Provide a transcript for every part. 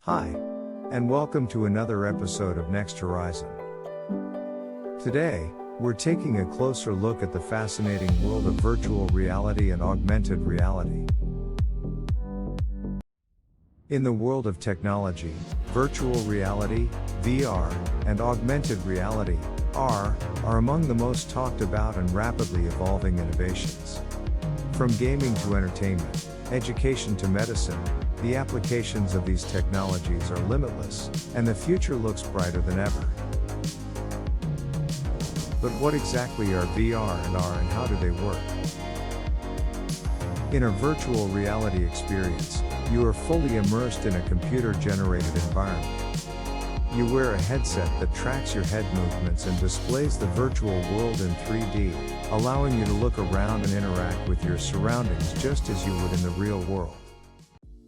Hi, and welcome to another episode of Next Horizon. Today, we're taking a closer look at the fascinating world of virtual reality and augmented reality. In the world of technology, virtual reality, VR, and augmented reality, AR, are among the most talked about and rapidly evolving innovations. From gaming to entertainment, education to medicine, the applications of these technologies are limitless, and the future looks brighter than ever. But what exactly are VR and AR and how do they work? In a virtual reality experience, you are fully immersed in a computer-generated environment. You wear a headset that tracks your head movements and displays the virtual world in 3D, allowing you to look around and interact with your surroundings just as you would in the real world.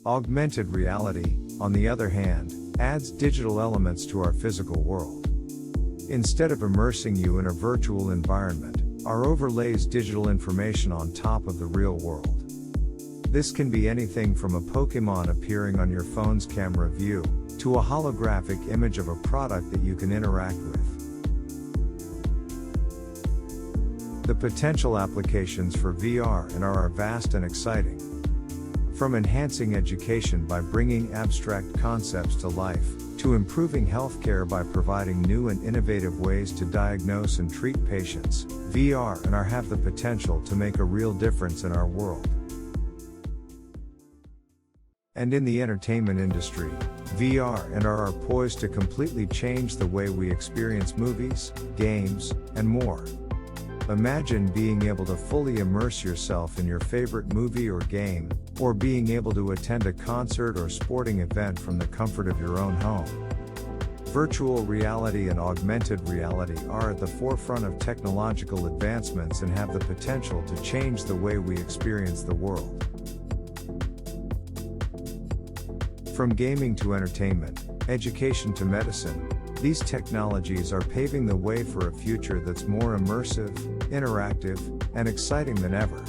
Augmented reality, on the other hand, adds digital elements to our physical world. Instead of immersing you in a virtual environment, AR overlays digital information on top of the real world. This can be anything from a Pokémon appearing on your phone's camera view, to a holographic image of a product that you can interact with. The potential applications for VR and AR are vast and exciting. From enhancing education by bringing abstract concepts to life, to improving healthcare by providing new and innovative ways to diagnose and treat patients, VR and AR have the potential to make a real difference in our world. And in the entertainment industry, VR and AR are poised to completely change the way we experience movies, games, and more. Imagine being able to fully immerse yourself in your favorite movie or game, or being able to attend a concert or sporting event from the comfort of your own home. Virtual reality and augmented reality are at the forefront of technological advancements and have the potential to change the way we experience the world. From gaming to entertainment, education to medicine, these technologies are paving the way for a future that's more immersive, interactive, and exciting than ever.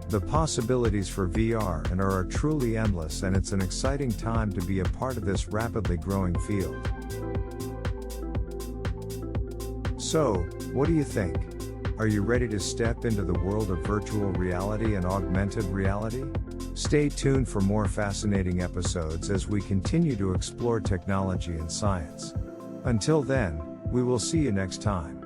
The possibilities for VR and AR are truly endless, and it's an exciting time to be a part of this rapidly growing field. So, what do you think? Are you ready to step into the world of virtual reality and augmented reality? Stay tuned for more fascinating episodes as we continue to explore technology and science. Until then, we will see you next time.